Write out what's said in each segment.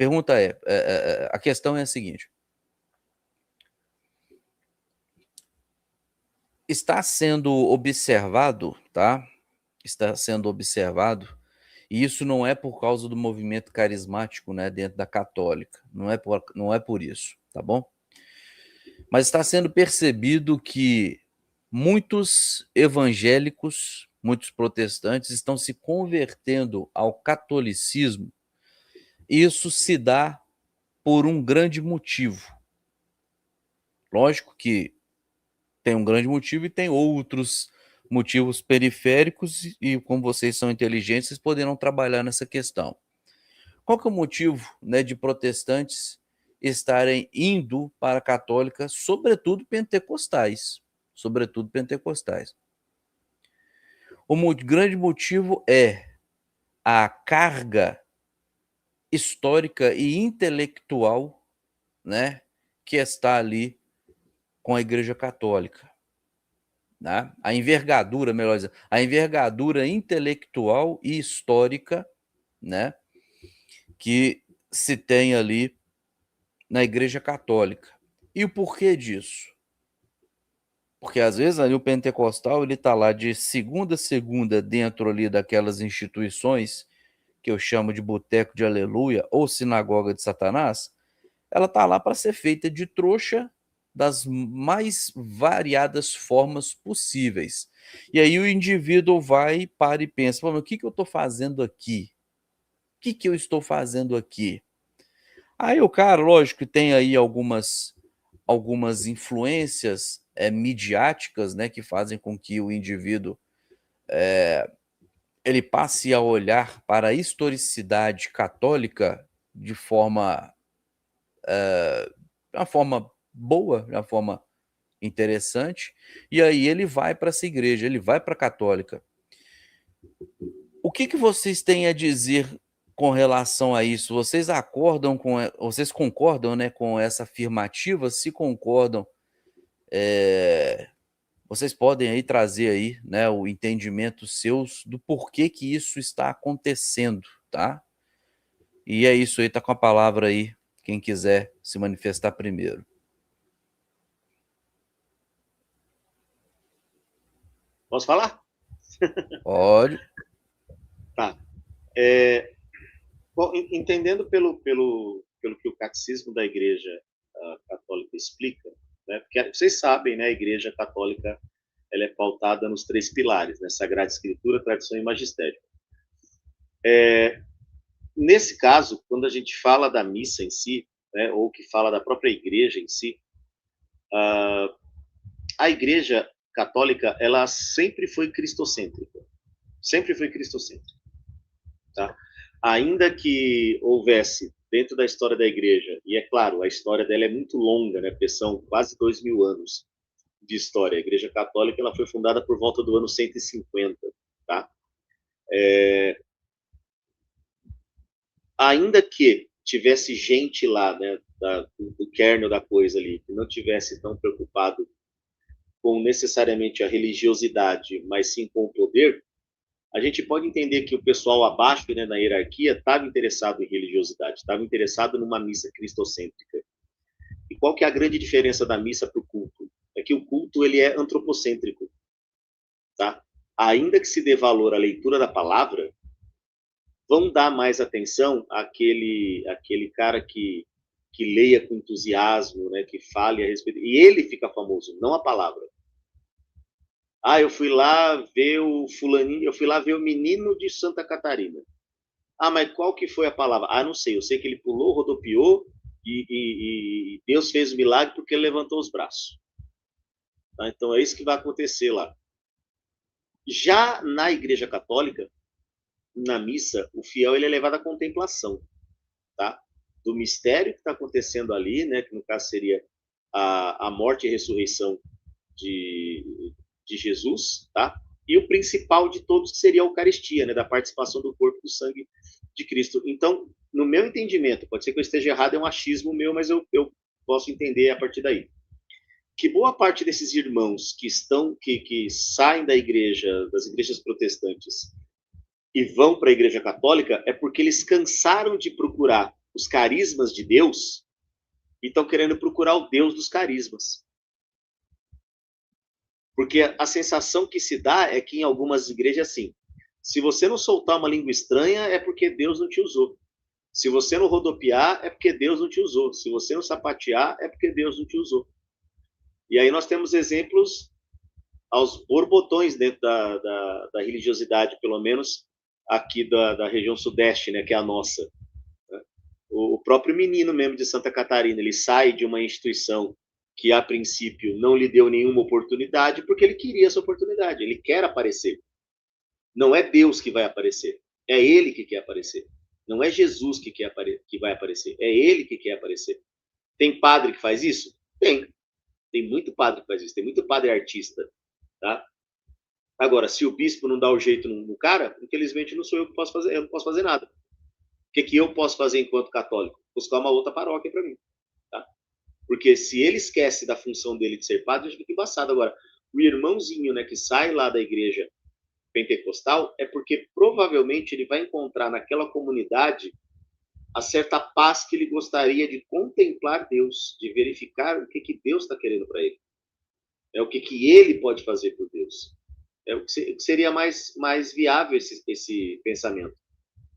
pergunta a questão é a seguinte: está sendo observado, tá? Está sendo observado, e isso não é por causa do movimento carismático, né, dentro da católica, não é por isso, tá bom? Mas está sendo percebido que muitos evangélicos, muitos protestantes estão se convertendo ao catolicismo, e isso se dá por um grande motivo. Lógico que tem um grande motivo e tem outros motivos periféricos, e como vocês são inteligentes, vocês poderão trabalhar nessa questão. Qual que é o motivo, né, de protestantes estarem indo para a católica, sobretudo pentecostais? Sobretudo pentecostais. O grande motivo é a carga histórica e intelectual, né, que está ali com a Igreja Católica. Né? A envergadura, melhor dizendo, a envergadura intelectual e histórica, né, que se tem ali na Igreja Católica. E o porquê disso? Porque às vezes ali o pentecostal ele está lá de segunda a segunda dentro ali daquelas instituições que eu chamo de boteco de aleluia ou sinagoga de Satanás, ela está lá para ser feita de trouxa das mais variadas formas possíveis. E aí o indivíduo vai, para e pensa, o que eu estou fazendo aqui? O que eu estou fazendo aqui? Aí o cara, lógico, tem aí algumas influências midiáticas, né, que fazem com que o indivíduo ele passe a olhar para a historicidade católica de uma forma boa, de uma forma interessante, e aí ele vai para essa igreja, ele vai para a católica. O que vocês têm a dizer com relação a isso? Vocês concordam, né, com essa afirmativa? Se concordam, vocês podem aí trazer aí, né, o entendimento seus do porquê que isso está acontecendo, tá? E é isso aí, tá com a palavra aí, quem quiser se manifestar primeiro. Posso falar? Pode. Tá. Bom, entendendo pelo que o catecismo da Igreja Católica explica, né, porque vocês sabem, né, a Igreja Católica ela é pautada nos 3 pilares, né, Sagrada Escritura, tradição e magistério. Nesse caso, quando a gente fala da missa em si, né, ou que fala da própria Igreja em si, a Igreja Católica ela sempre foi cristocêntrica, sempre foi cristocêntrica, tá? Ainda que houvesse dentro da história da Igreja, e é claro, a história dela é muito longa, né? Porque são quase 2000 anos de história. A Igreja Católica ela foi fundada por volta do ano 150, tá? Ainda que tivesse gente lá, né, do kernel da coisa ali, que não tivesse tão preocupado com necessariamente a religiosidade, mas sim com o poder, a gente pode entender que o pessoal abaixo, né, na hierarquia, estava interessado em religiosidade, estava interessado numa missa cristocêntrica. E qual que é a grande diferença da missa para o culto? É que o culto ele é antropocêntrico, tá? Ainda que se dê valor à leitura da palavra, vão dar mais atenção àquele cara que leia com entusiasmo, né, que fale a respeito. E ele fica famoso, não a palavra. Eu fui lá ver o fulaninho, eu fui lá ver o menino de Santa Catarina. Mas qual que foi a palavra? Não sei, eu sei que ele pulou, rodopiou e Deus fez o milagre porque ele levantou os braços. Tá? Então é isso que vai acontecer lá. Já na Igreja Católica, na missa, o fiel ele é levado à contemplação, tá? Do mistério que está acontecendo ali, né? Que no caso seria a morte e ressurreição de Jesus, tá? E o principal de todos que seria a Eucaristia, né? Da participação do corpo e do sangue de Cristo. Então, no meu entendimento, pode ser que eu esteja errado, é um achismo meu, mas eu posso entender a partir daí. Que boa parte desses irmãos que saem da igreja, das igrejas protestantes, e vão para a igreja católica, é porque eles cansaram de procurar o os carismas de Deus e estão querendo procurar o Deus dos carismas. Porque a sensação que se dá é que em algumas igrejas assim, se você não soltar uma língua estranha é porque Deus não te usou. Se você não rodopiar é porque Deus não te usou. Se você não sapatear é porque Deus não te usou. E aí nós temos exemplos aos borbotões dentro da religiosidade, pelo menos aqui da região sudeste, né, que é a nossa. O próprio menino mesmo de Santa Catarina, ele sai de uma instituição que a princípio não lhe deu nenhuma oportunidade porque ele queria essa oportunidade, ele quer aparecer. Não é Deus que vai aparecer, é ele que quer aparecer. Não é Jesus que vai aparecer, é ele que quer aparecer. Tem padre que faz isso? Tem muito padre que faz isso, tem muito padre artista, tá? Agora, se o bispo não dá o jeito no cara, infelizmente não sou eu que posso fazer, eu não posso fazer nada. O que eu posso fazer enquanto católico? Buscar uma outra paróquia para mim, tá? Porque se ele esquece da função dele de ser padre, a gente fica embaçado. Agora, o irmãozinho, né, que sai lá da igreja pentecostal, é porque provavelmente ele vai encontrar naquela comunidade a certa paz que ele gostaria de contemplar Deus, de verificar o que Deus está querendo para ele. É o que ele pode fazer por Deus. É o que seria mais viável esse pensamento.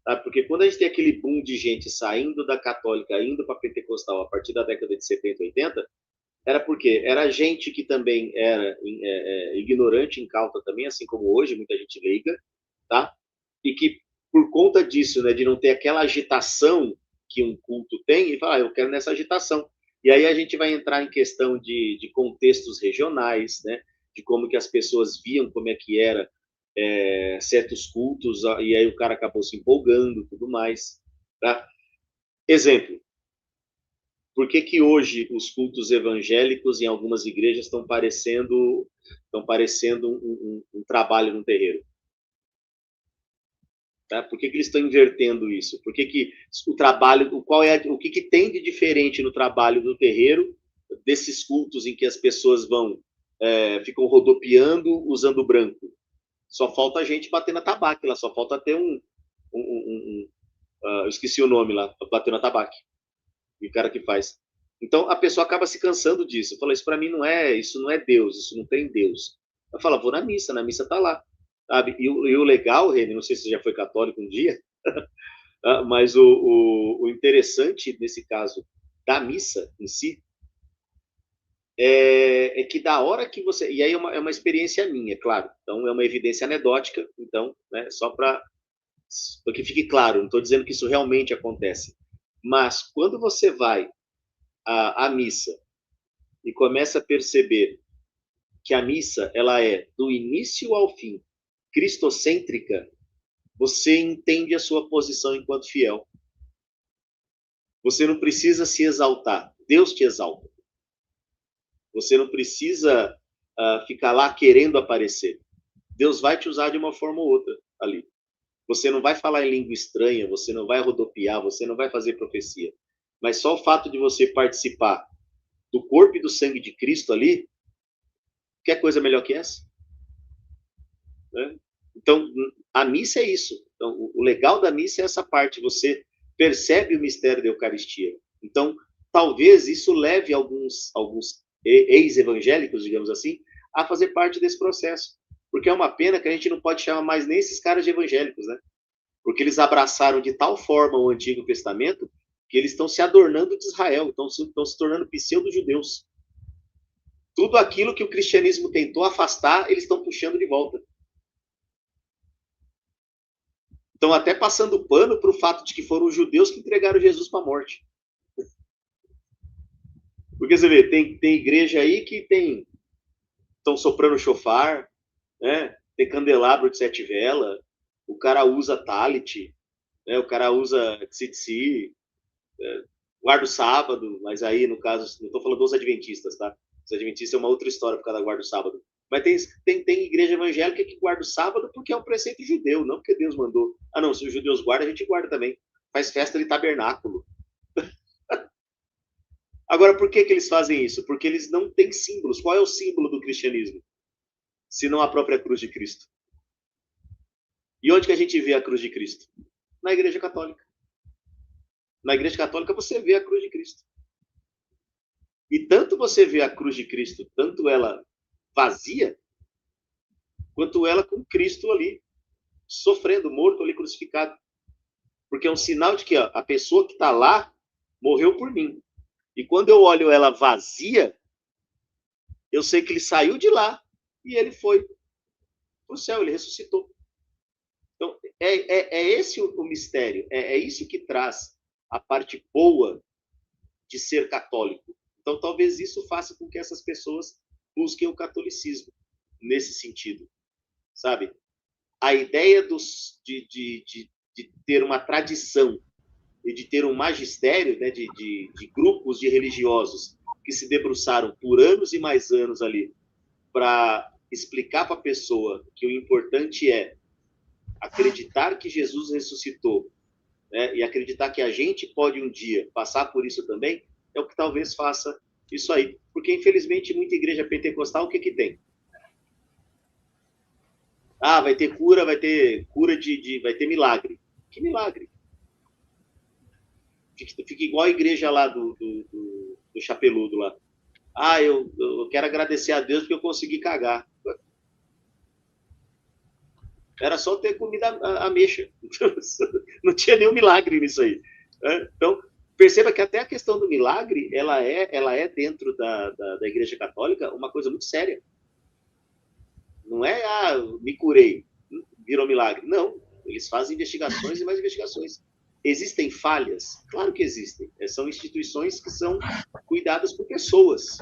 Tá? Porque quando a gente tem aquele boom de gente saindo da católica, indo para a pentecostal a partir da década de 70, 80, era porque era gente que também era ignorante, incauta também, assim como hoje, muita gente leiga, tá? E que por conta disso, né, de não ter aquela agitação que um culto tem, ele fala, eu quero nessa agitação. E aí a gente vai entrar em questão de contextos regionais, né, de como que as pessoas viam como é que era certos cultos, e aí o cara acabou se empolgando, tudo mais, tá? Exemplo, por que hoje os cultos evangélicos em algumas igrejas estão parecendo um trabalho no terreiro? Tá? Por que eles estão invertendo isso? Por que o trabalho, o que tem de diferente no trabalho do terreiro desses cultos em que as pessoas ficam rodopiando usando branco? Só falta a gente bater na tabaque lá, só falta ter eu esqueci o nome lá, bater na tabaque, o cara que faz. Então a pessoa acaba se cansando disso. Fala, isso para mim isso não é Deus, isso não tem Deus. Eu falo, vou na missa tá lá. Sabe? E o legal, Reni, não sei se você já foi católico um dia, mas o interessante nesse caso da missa em si é que da hora que você. E aí é uma experiência minha, claro. Então é uma evidência anedótica, então, né, só para que fique claro, não estou dizendo que isso realmente acontece. Mas quando você vai à missa e começa a perceber que a missa ela é do início ao fim cristocêntrica, você entende a sua posição enquanto fiel. Você não precisa se exaltar, Deus te exalta. Você não precisa ficar lá querendo aparecer. Deus vai te usar de uma forma ou outra ali. Você não vai falar em língua estranha, você não vai rodopiar, você não vai fazer profecia. Mas só o fato de você participar do corpo e do sangue de Cristo ali, quer coisa melhor que essa? Né? Então, a missa é isso. Então, o legal da missa é essa parte, você percebe o mistério da Eucaristia. Então, talvez isso leve alguns ex-evangélicos, digamos assim, a fazer parte desse processo. Porque é uma pena que a gente não pode chamar mais nem esses caras de evangélicos, né? Porque eles abraçaram de tal forma o Antigo Testamento que eles estão se adornando de Israel, estão se tornando pseudo-judeus. Tudo aquilo que o cristianismo tentou afastar, eles estão puxando de volta. Estão até passando pano para o fato de que foram os judeus que entregaram Jesus para a morte. Porque você vê, tem igreja aí que estão soprando chofar, né? Tem candelabro de 7 velas, o cara usa talit, né? O cara usa tzitzi, guarda o sábado, mas aí, no caso, não estou falando dos adventistas, tá? Os adventistas é uma outra história por causa da guarda do sábado. Mas tem igreja evangélica que guarda o sábado porque é um preceito judeu, não porque Deus mandou. Ah, não, se os judeus guardam, a gente guarda também. Faz festa de tabernáculo. Agora, por que eles fazem isso? Porque eles não têm símbolos. Qual é o símbolo do cristianismo? Se não a própria cruz de Cristo. E onde que a gente vê a cruz de Cristo? Na Igreja Católica. Na Igreja Católica você vê a cruz de Cristo. E tanto você vê a cruz de Cristo, tanto ela vazia, quanto ela com Cristo ali, sofrendo, morto ali, crucificado. Porque é um sinal de que ó, a pessoa que está lá morreu por mim. E quando eu olho ela vazia, eu sei que ele saiu de lá e ele foi para o céu, ele ressuscitou. Então, é esse o mistério, é isso que traz a parte boa de ser católico. Então, talvez isso faça com que essas pessoas busquem o catolicismo nesse sentido, sabe? A ideia de ter uma tradição e de ter um magistério, né, de grupos de religiosos que se debruçaram por anos e mais anos ali para explicar para a pessoa que o importante é acreditar que Jesus ressuscitou, né, e acreditar que a gente pode um dia passar por isso também, é o que talvez faça isso aí. Porque, infelizmente, muita igreja pentecostal, o que tem? Ah, vai ter cura, vai ter vai ter milagre. Que milagre? Fica igual a igreja lá do Chapeludo lá. Ah, eu quero agradecer a Deus porque eu consegui cagar. Era só ter comida ameixa. Não tinha nenhum milagre nisso aí. Então, perceba que até a questão do milagre, ela é dentro da Igreja Católica uma coisa muito séria. Não é, me curei, virou milagre. Não, eles fazem investigações e mais investigações. Existem falhas? Claro que existem. São instituições que são cuidadas por pessoas.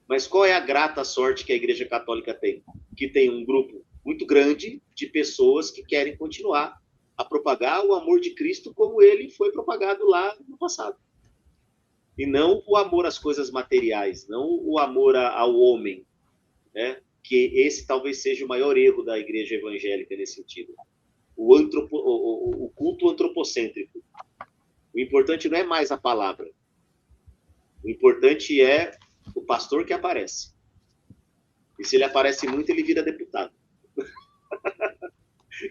Mas qual é a grata sorte que a Igreja Católica tem? Que tem um grupo muito grande de pessoas que querem continuar a propagar o amor de Cristo como ele foi propagado lá no passado. E não o amor às coisas materiais, não o amor ao homem, né? Que esse talvez seja o maior erro da igreja evangélica nesse sentido. O culto antropocêntrico. O importante não é mais a palavra. O importante é o pastor que aparece. E se ele aparece muito, ele vira deputado.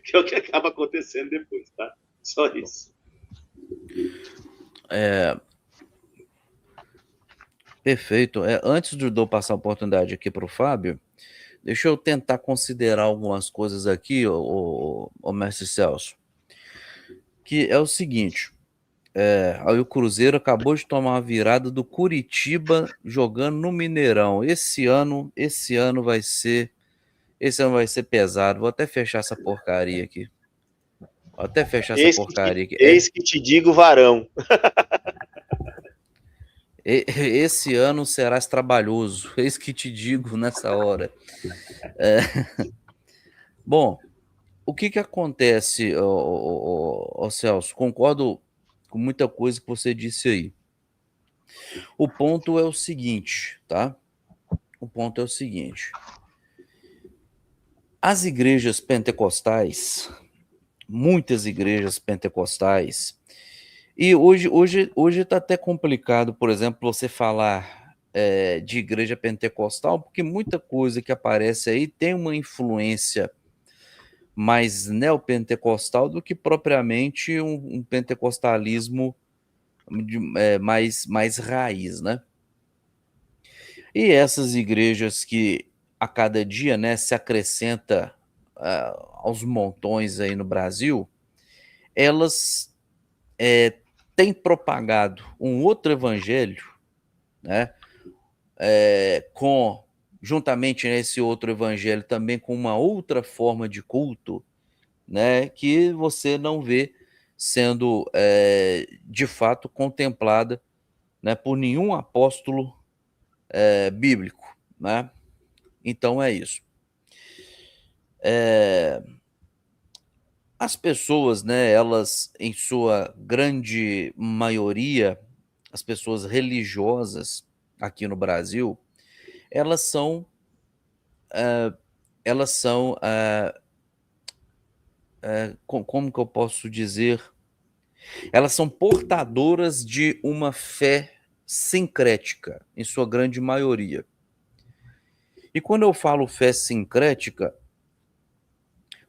Que é o que acaba acontecendo depois, tá? Só isso. Perfeito. Antes de eu passar a oportunidade aqui para o Fábio, deixa eu tentar considerar algumas coisas aqui, o mestre Celso, que é o seguinte, aí o Cruzeiro acabou de tomar uma virada do Curitiba jogando no Mineirão. Esse ano vai ser pesado. Vou até fechar essa porcaria aqui. Eis que te digo, varão. Esse ano serás trabalhoso. Eis que te digo nessa hora. Bom, o que acontece, Celso? Concordo com muita coisa que você disse aí. O ponto é o seguinte, tá? O ponto é o seguinte. As igrejas pentecostais, muitas igrejas pentecostais, e hoje está até complicado, por exemplo, você falar de igreja pentecostal, porque muita coisa que aparece aí tem uma influência mais neopentecostal do que propriamente um pentecostalismo mais raiz, né? E essas igrejas que a cada dia, né, se acrescenta aos montões aí no Brasil, elas têm propagado um outro evangelho, né, juntamente nesse outro evangelho também com uma outra forma de culto, né, que você não vê sendo de fato contemplada, né, por nenhum apóstolo bíblico, né? Então é isso. As pessoas, né, elas, em sua grande maioria, as pessoas religiosas aqui no Brasil, elas são, como que eu posso dizer? Elas são portadoras de uma fé sincrética, em sua grande maioria. E quando eu falo fé sincrética,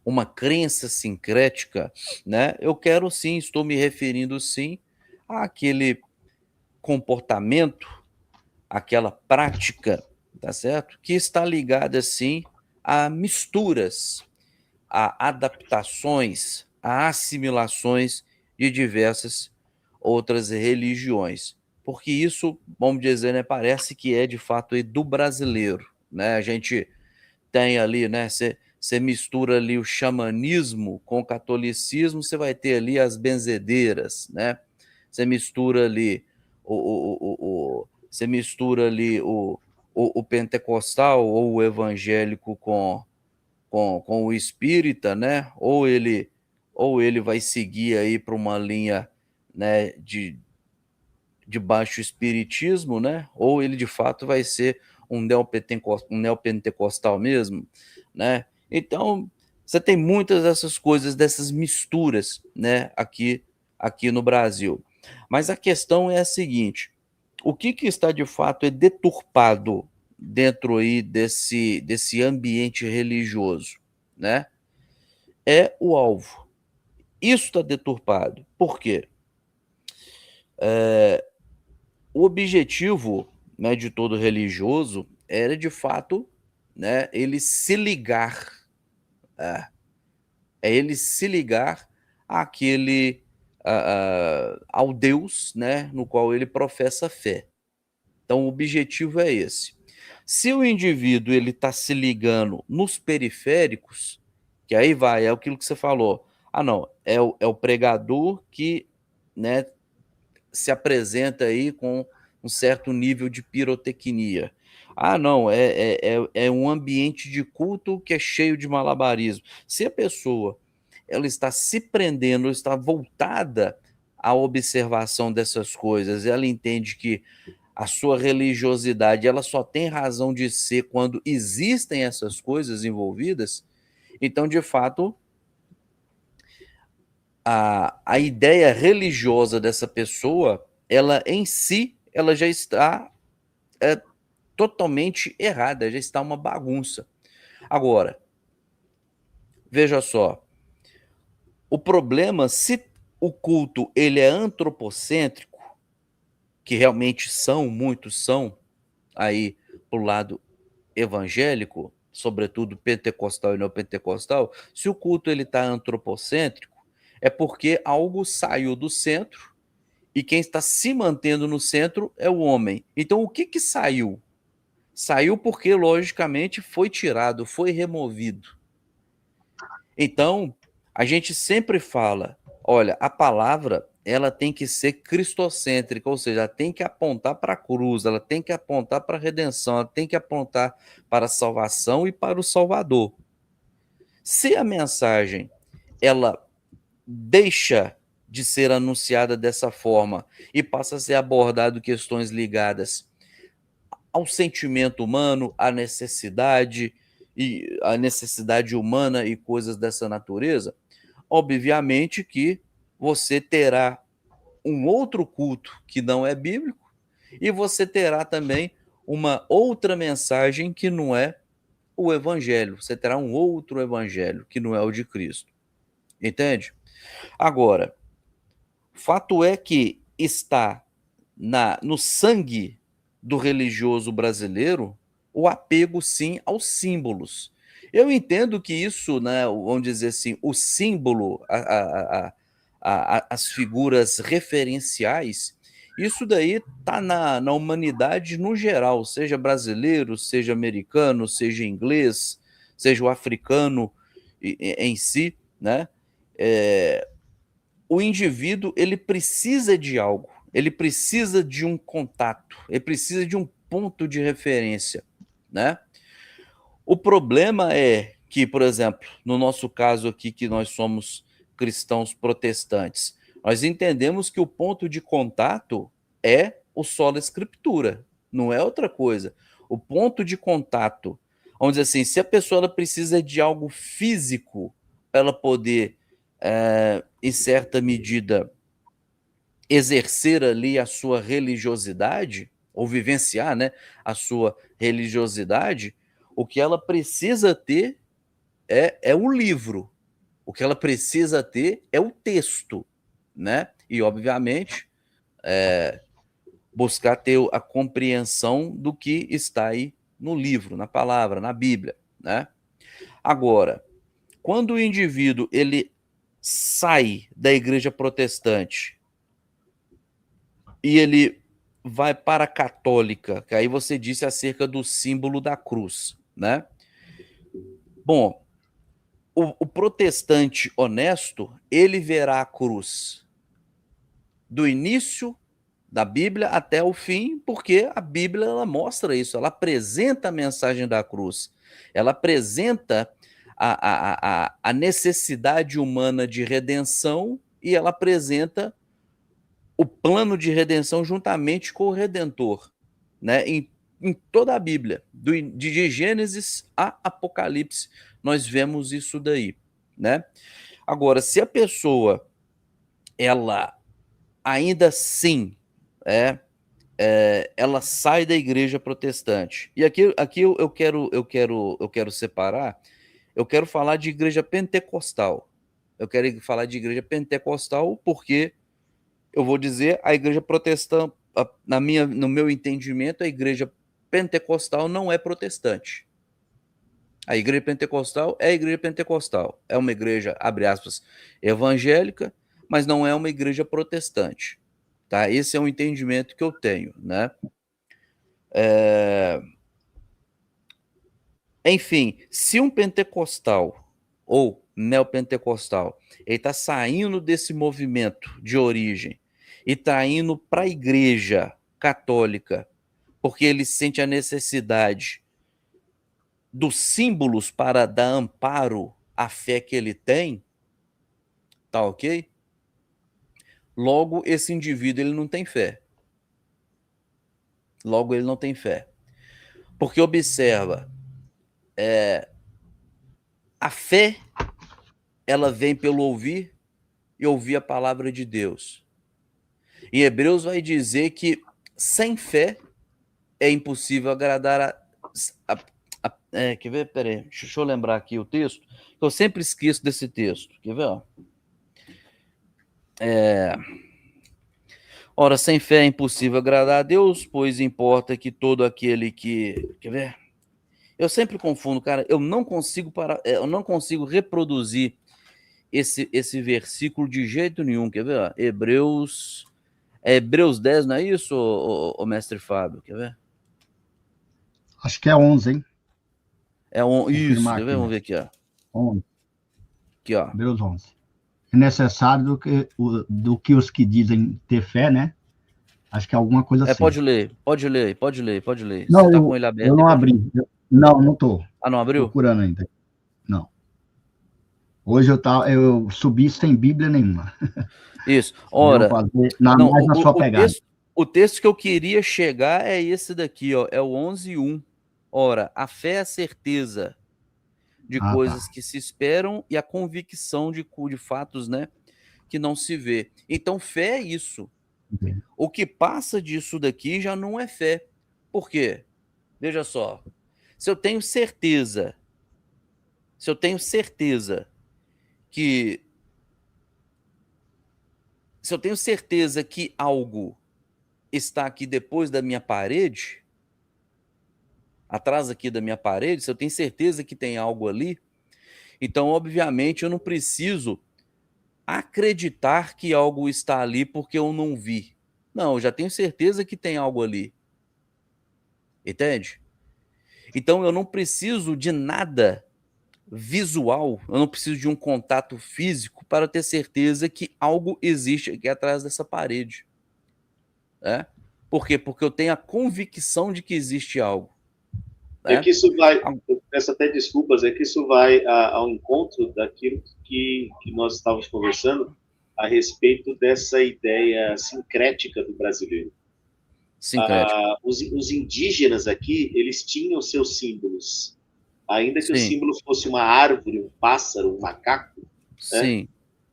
uma crença sincrética, né? Eu quero sim, estou me referindo sim àquele comportamento, aquela prática, tá certo? Que está ligada, sim, a misturas, a adaptações, a assimilações de diversas outras religiões. Porque isso, vamos dizer, né, parece que é de fato aí do brasileiro, né? A gente tem ali, né, você mistura ali o xamanismo com o catolicismo, você vai ter ali as benzedeiras, né? Você mistura ali você mistura ali o pentecostal ou o evangélico com o espírita, né? Ou ele vai seguir aí para uma linha, né, de baixo espiritismo, né? Ou ele de fato vai ser um neopentecostal mesmo, né? Então, você tem muitas dessas coisas, dessas misturas, né, aqui no Brasil. Mas a questão é a seguinte: o que está de fato é deturpado dentro aí desse ambiente religioso, né? É o alvo. Isso está deturpado. Por quê? O objetivo, né, de todo religioso era de fato, né, ele se ligar, é, ele se ligar àquele ao Deus, né, no qual ele professa fé. Então o objetivo é esse. Se o indivíduo ele está se ligando nos periféricos, que aí vai, é aquilo que você falou. Ah, não, é o pregador que, né, se apresenta aí com um certo nível de pirotecnia. Ah, não, é um ambiente de culto que é cheio de malabarismo. Se a pessoa ela está se prendendo, está voltada à observação dessas coisas, ela entende que a sua religiosidade ela só tem razão de ser quando existem essas coisas envolvidas, então, de fato, a ideia religiosa dessa pessoa, ela em si, ela já está é, totalmente errada, já está uma bagunça. Agora, veja só, o problema, se o culto ele é antropocêntrico, que realmente muitos são, aí pro lado evangélico, sobretudo pentecostal e neopentecostal, se o culto ele está antropocêntrico, é porque algo saiu do centro e quem está se mantendo no centro é o homem. Então, o que saiu? Saiu porque, logicamente, foi tirado, foi removido. Então, a gente sempre fala, olha, a palavra ela tem que ser cristocêntrica, ou seja, ela tem que apontar para a cruz, ela tem que apontar para a redenção, ela tem que apontar para a salvação e para o Salvador. Se a mensagem ela deixa de ser anunciada dessa forma e passa a ser abordado questões ligadas ao sentimento humano, à necessidade e a necessidade humana e coisas dessa natureza, obviamente que você terá um outro culto que não é bíblico e você terá também uma outra mensagem que não é o evangelho. Você terá um outro evangelho que não é o de Cristo. Entende? Agora, fato é que está no sangue do religioso brasileiro o apego, sim, aos símbolos. Eu entendo que isso, né, vamos dizer assim, o símbolo, as figuras referenciais, isso daí está na humanidade no geral, seja brasileiro, seja americano, seja inglês, seja o africano em si, né? É, o indivíduo ele precisa de algo, ele precisa de um contato, ele precisa de um ponto de referência, né? O problema é que, por exemplo, no nosso caso aqui, que nós somos cristãos protestantes, nós entendemos que o ponto de contato é o sola escritura, não é outra coisa. O ponto de contato, vamos dizer assim, se a pessoa ela precisa de algo físico para ela poder, em certa medida, exercer ali a sua religiosidade, ou vivenciar, né, a sua religiosidade, o que ela precisa ter é o livro, o que ela precisa ter é o texto, né? E, obviamente, buscar ter a compreensão do que está aí no livro, na palavra, na Bíblia, né? Agora, quando o indivíduo ele sai da igreja protestante e ele vai para a católica, que aí você disse acerca do símbolo da cruz, né? Bom, o protestante honesto, ele verá a cruz do início da Bíblia até o fim, porque a Bíblia ela mostra isso, ela apresenta a mensagem da cruz, ela apresenta a necessidade humana de redenção e ela apresenta o plano de redenção juntamente com o Redentor, né? Em toda a Bíblia, de Gênesis a Apocalipse, nós vemos isso daí, né? Agora, se a pessoa, ela ainda assim, ela sai da igreja protestante. E aqui eu quero separar, eu quero falar de igreja pentecostal. Eu quero falar de igreja pentecostal porque eu vou dizer a igreja protestante, no meu entendimento, a igreja pentecostal não é protestante. A igreja pentecostal é a igreja pentecostal. É uma igreja, abre aspas, evangélica, mas não é uma igreja protestante. Tá? Esse é um entendimento que eu tenho, né? Enfim, se um pentecostal ou neopentecostal ele está saindo desse movimento de origem e está indo para a igreja católica porque ele sente a necessidade dos símbolos para dar amparo à fé que ele tem, tá ok? Logo, esse indivíduo ele não tem fé. Logo, ele não tem fé. Porque observa, a fé, ela vem pelo ouvir e ouvir a palavra de Deus. E Hebreus vai dizer que sem fé é impossível agradar quer ver? Peraí, deixa eu lembrar aqui o texto, eu sempre esqueço desse texto. Quer ver? Ora, sem fé é impossível agradar a Deus, pois importa que todo aquele que... Quer ver? Eu sempre confundo, cara. Eu não consigo reproduzir esse versículo de jeito nenhum. Quer ver? Hebreus 10, não é isso, o mestre Fábio? Quer ver? Acho que é 11, hein? Isso, Confirmar quer ver? aqui, Vamos né? ver aqui, ó. 11. Aqui, ó. Hebreus 11. É necessário do que os que dizem ter fé, né? Acho que é alguma coisa assim. Pode ler. Não, Você tá com ele eu aberto aí, não pode abri. ler. Não tô. Ah, não abriu? Procurando ainda. Não. Hoje eu subi sem Bíblia nenhuma. Isso. Eu vou Ora, fazer não, mais na sua pegada. o texto que eu queria chegar é esse daqui, ó. É o 11:1. Ora, a fé é a certeza de Ah, tá. coisas que se esperam e a convicção de fatos, né, que não se vê. Então, fé é isso. Entendi. O que passa disso daqui já não é fé. Por quê? Veja só. Se eu tenho certeza que se eu tenho certeza que algo está aqui depois da minha parede, atrás aqui da minha parede, se eu tenho certeza que tem algo ali, então, obviamente, eu não preciso acreditar que algo está ali porque eu não vi. Não, eu já tenho certeza que tem algo ali. Entende? Então, eu não preciso de nada visual, eu não preciso de um contato físico para ter certeza que algo existe aqui atrás dessa parede. Né? Por quê? Porque eu tenho a convicção de que existe algo. É Né? que isso vai, eu peço até desculpas, é que isso vai ao encontro daquilo que nós estávamos conversando a respeito dessa ideia sincrética do brasileiro. Sincrético. Os indígenas aqui, eles tinham seus símbolos. Ainda que o símbolo fosse uma árvore, um pássaro, um macaco. Sim. Né?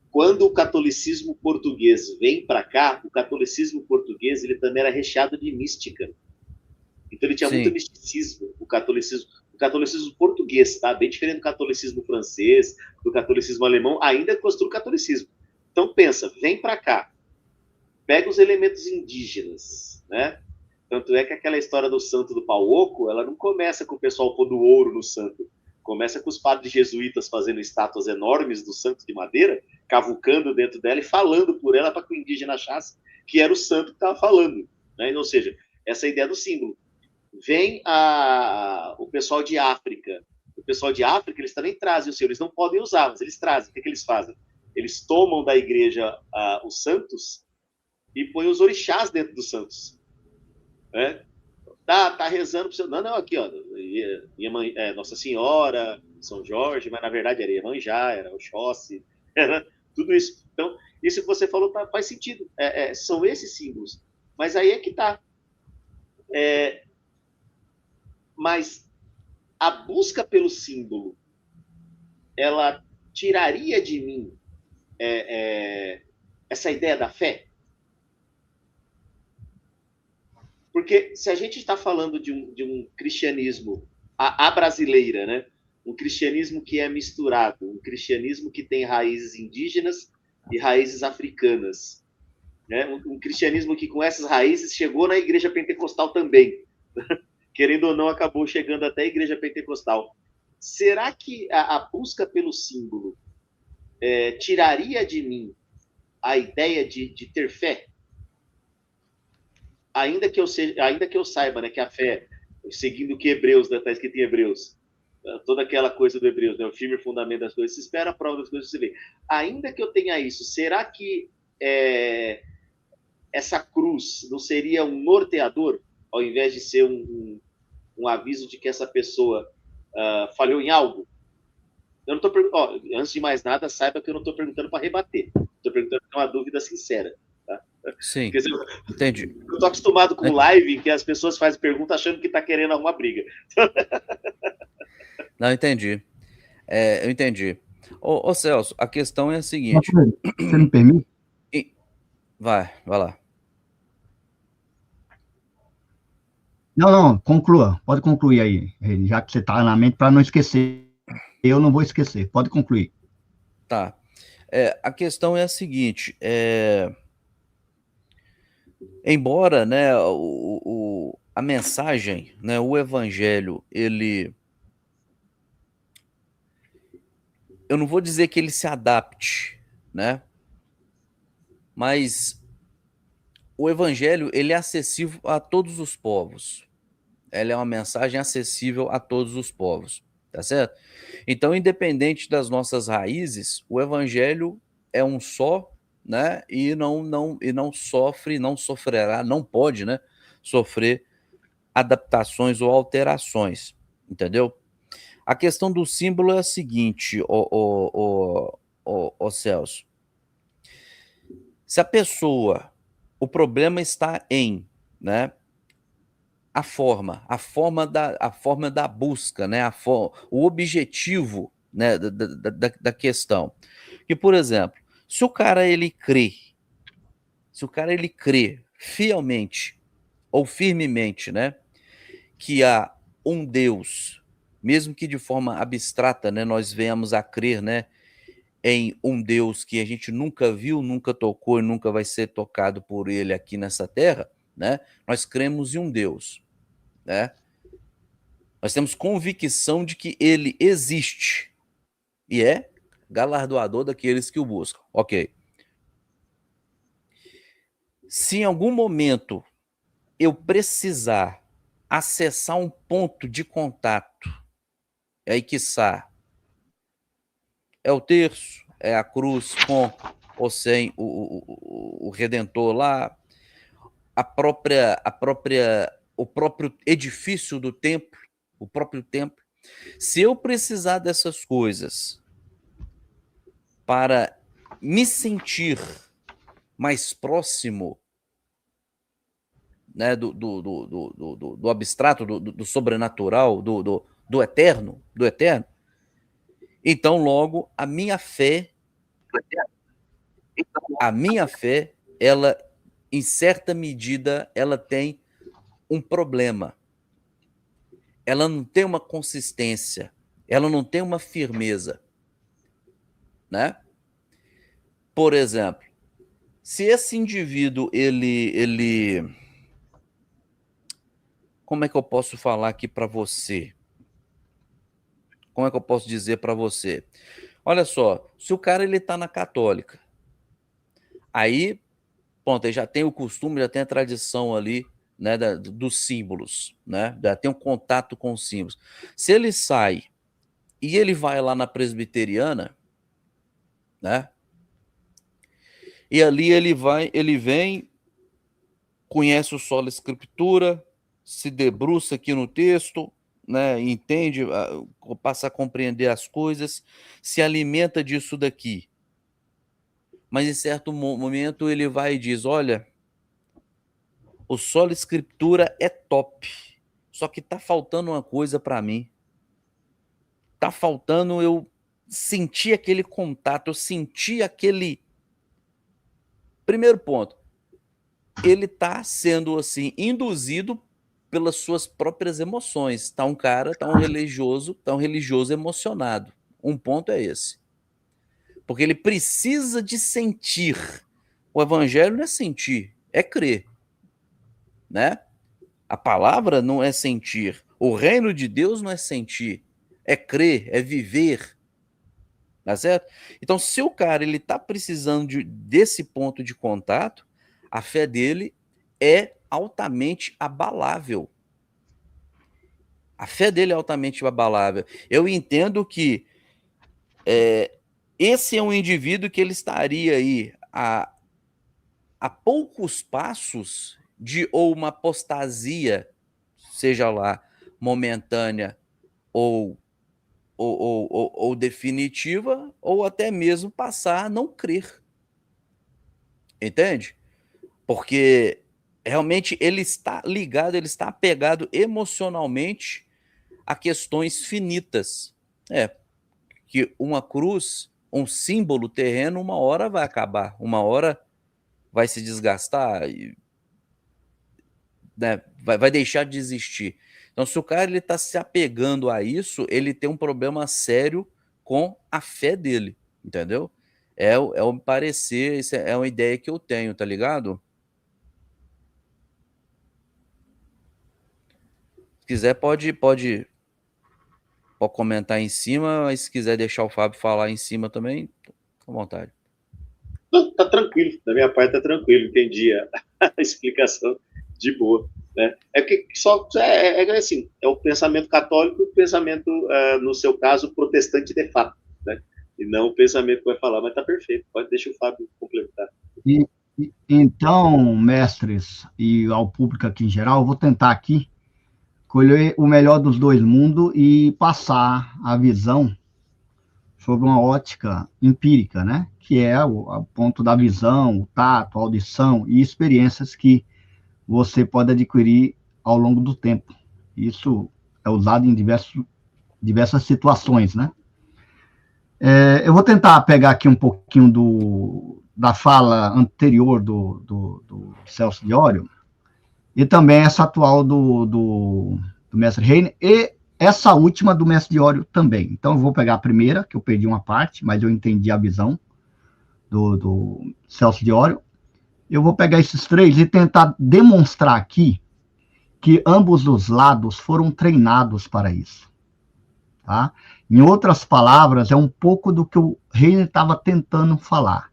Quando o catolicismo português vem para cá, o catolicismo português ele também era recheado de mística. Então ele tinha muito misticismo, o catolicismo português, tá? Bem diferente do catolicismo francês, do catolicismo alemão, ainda costura o catolicismo. Então pensa, vem para cá. pega os elementos indígenas, né? Tanto é que aquela história do santo do pau oco, ela não começa com o pessoal pondo ouro no santo. Começa com os padres jesuítas fazendo estátuas enormes do santo de madeira, cavucando dentro dela e falando por ela para que o indígena achasse que era o santo que estava falando. Né? Ou seja, essa ideia do símbolo. Vem o pessoal de África. O pessoal de África, eles também trazem o seu. Eles não podem usar, mas eles trazem. O que eles fazem? Eles tomam da igreja os santos e põem os orixás dentro dos santos. Né? Tá rezando pro seu. Não, aqui, ó. Nossa Senhora, São Jorge, mas na verdade era Iemanjá, era Oxóssi, era tudo isso. Então, isso que você falou faz sentido. São esses símbolos. Mas aí é que tá. Mas a busca pelo símbolo, ela tiraria de mim essa ideia da fé? Porque se a gente está falando de um cristianismo à brasileira, né? Um cristianismo que é misturado, um cristianismo que tem raízes indígenas e raízes africanas, né? Um cristianismo que com essas raízes chegou na igreja pentecostal também, querendo ou não, acabou chegando até a igreja pentecostal. Será que a busca pelo símbolo tiraria de mim a ideia de ter fé? Ainda que eu saiba, né, que a fé, seguindo o que Hebreus, está, né, escrito em Hebreus, toda aquela coisa do Hebreus, né, o firme fundamento das coisas, se espera a prova das coisas que se vê. Ainda que eu tenha isso, será que essa cruz não seria um norteador, ao invés de ser um aviso de que essa pessoa falhou em algo? Eu não tô antes de mais nada, saiba que eu não estou perguntando para rebater. Estou perguntando para uma dúvida sincera. Tá? Sim, Porque, entendi. Eu estou acostumado com live que as pessoas fazem pergunta achando que está querendo arrumar briga. Não, entendi. Eu entendi. Ô, Celso, a questão é a seguinte. Você me permite? Vai lá. Não, conclua. Pode concluir aí, já que você está na mente, para não esquecer. Eu não vou esquecer. Pode concluir. Tá. A questão é a seguinte. Embora, né, a mensagem, né, o evangelho, eu não vou dizer que ele se adapte, né? Mas o evangelho, ele é acessível a todos os povos. Ela é uma mensagem acessível a todos os povos, tá certo? Então, independente das nossas raízes, o evangelho é um só, né? E não sofrerá, não pode, né, sofrer adaptações ou alterações, entendeu? A questão do símbolo é a seguinte, Celso. Se a pessoa, o problema está em, né, a forma da busca, né, o objetivo, né, da questão. Que, por exemplo, se o cara ele crê fielmente ou firmemente, né, que há um Deus, mesmo que de forma abstrata, né, nós venhamos a crer, né, em um Deus que a gente nunca viu, nunca tocou e nunca vai ser tocado por ele aqui nessa terra, né? Nós cremos em um Deus, né? Nós temos convicção de que ele existe e é galardoador daqueles que o buscam. Ok. Se em algum momento eu precisar acessar um ponto de contato, aí quiçá é o terço, é a cruz com ou sem o Redentor lá, o próprio edifício do templo, o próprio templo. Se eu precisar dessas coisas para me sentir mais próximo, né, do abstrato, do sobrenatural, do eterno, então logo a minha fé, ela, em certa medida, ela tem um problema. Ela não tem uma consistência, ela não tem uma firmeza, né? Por exemplo, Se esse indivíduo, como é que eu posso falar aqui para você? Como é que eu posso dizer para você? Olha só, se o cara ele tá na católica, aí, pronto, ele já tem o costume, já tem a tradição ali, né, dos símbolos, né? Já tem um contato com os símbolos. Se ele sai e ele vai lá na presbiteriana, né? E ali ele vem, conhece o solo escritura, se debruça aqui no texto, né? Entende, passa a compreender as coisas, se alimenta disso daqui. Mas em certo momento ele vai e diz: olha, o solo escritura é top, só que tá faltando uma coisa para mim. Tá faltando eu sentir aquele contato, eu sentir aquele. Primeiro ponto, ele tá sendo assim induzido pelas suas próprias emoções. Tá um religioso emocionado. Um ponto é esse. Porque ele precisa de sentir. O evangelho não é sentir, é crer, né? A palavra não é sentir. O reino de Deus não é sentir, é crer, é viver. Tá certo? Então, se o cara ele tá precisando desse ponto de contato, a fé dele é altamente abalável. A fé dele é altamente abalável. Eu entendo que esse é um indivíduo que ele estaria aí a poucos passos de ou uma apostasia, seja lá momentânea ou definitiva, ou até mesmo passar a não crer. Entende? Porque realmente ele está ligado, ele está apegado emocionalmente a questões finitas. Que uma cruz, um símbolo terreno, uma hora vai acabar, uma hora vai se desgastar, né, vai deixar de existir. Então, se o cara está se apegando a isso, ele tem um problema sério com a fé dele, entendeu? É o parecer, isso é uma ideia que eu tenho, tá ligado? Se quiser, pode comentar em cima, mas se quiser deixar o Fábio falar em cima também, à vontade. Não, tá tranquilo, da minha parte tá tranquilo, entendi a explicação de boa. Né? É que só assim, é o pensamento católico e o pensamento, no seu caso, protestante de fato, né? E não o pensamento que vai falar, mas tá perfeito, pode deixar o Fábio complementar. Então, mestres e ao público aqui em geral, eu vou tentar aqui colher o melhor dos dois mundos e passar a visão sobre uma ótica empírica, né? Que é o ponto da visão, o tato, a audição e experiências que você pode adquirir ao longo do tempo. Isso é usado em diversas situações, né? Eu vou tentar pegar aqui um pouquinho da fala anterior do Celso de Ório e também essa atual do mestre Heine e essa última do mestre de Ório também. Então, eu vou pegar a primeira, que eu perdi uma parte, mas eu entendi a visão do Celso de Ório. Eu vou pegar esses três e tentar demonstrar aqui que ambos os lados foram treinados para isso. Tá? Em outras palavras, é um pouco do que o Heine estava tentando falar.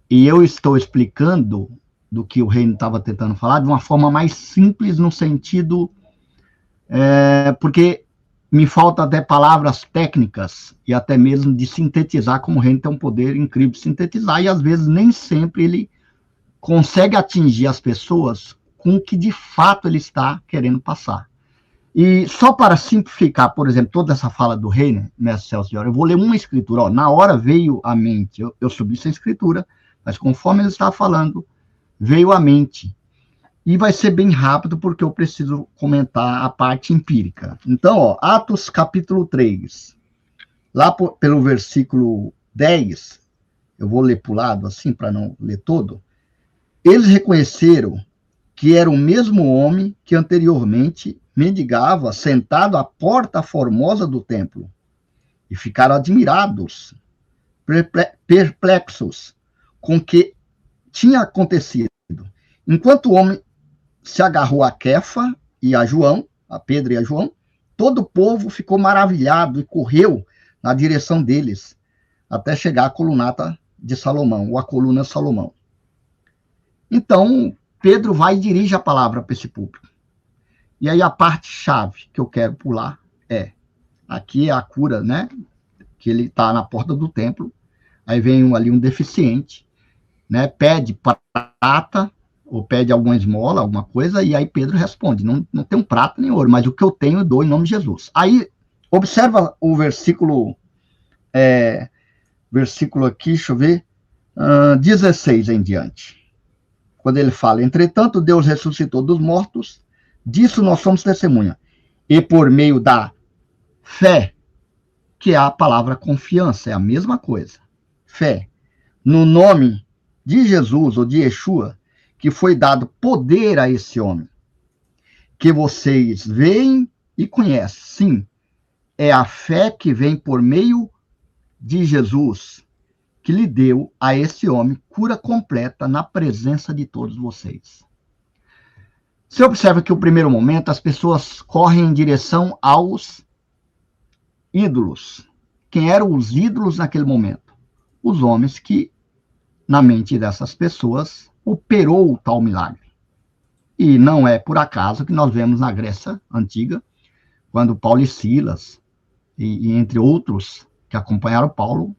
E eu estou explicando do que o Heine estava tentando falar de uma forma mais simples, no sentido... porque me falta até palavras técnicas e até mesmo de sintetizar, como o Heine tem um poder incrível de sintetizar, e às vezes nem sempre ele consegue atingir as pessoas com o que de fato ele está querendo passar. E só para simplificar, por exemplo, toda essa fala do Heine, mestre Celso de Ório, eu vou ler uma escritura. Na hora veio à mente, eu subi essa escritura, mas conforme ele estava falando, veio à mente. E vai ser bem rápido, porque eu preciso comentar a parte empírica. Então, Atos capítulo 3, lá pelo versículo 10, eu vou ler para o lado, assim, para não ler todo. Eles reconheceram que era o mesmo homem que anteriormente mendigava sentado à porta formosa do templo, e ficaram admirados, perplexos, com que tinha acontecido? Enquanto o homem se agarrou a Quefa e a João, a Pedro e a João, todo o povo ficou maravilhado e correu na direção deles, até chegar à colunata de Salomão, ou a coluna de Salomão. Então, Pedro vai e dirige a palavra para esse público. E aí a parte-chave que eu quero pular aqui é a cura, né? Que ele está na porta do templo, aí vem ali um deficiente, né? Pede prata, ou pede alguma esmola, alguma coisa, e aí Pedro responde, não tenho prata nem ouro, mas o que eu tenho eu dou em nome de Jesus. Aí, observa o versículo aqui, deixa eu ver, 16 em diante. Quando ele fala, entretanto, Deus ressuscitou dos mortos, disso nós somos testemunha. E por meio da fé, que é a palavra confiança, é a mesma coisa. Fé. No nome de Jesus, ou de Yeshua, que foi dado poder a esse homem, que vocês veem e conhecem. Sim, é a fé que vem por meio de Jesus, que lhe deu a esse homem cura completa na presença de todos vocês. Você observa que, no primeiro momento, as pessoas correm em direção aos ídolos. Quem eram os ídolos naquele momento? Os homens que, na mente dessas pessoas, operou o tal milagre. E não é por acaso que nós vemos na Grécia Antiga, quando Paulo e Silas, e entre outros que acompanharam Paulo,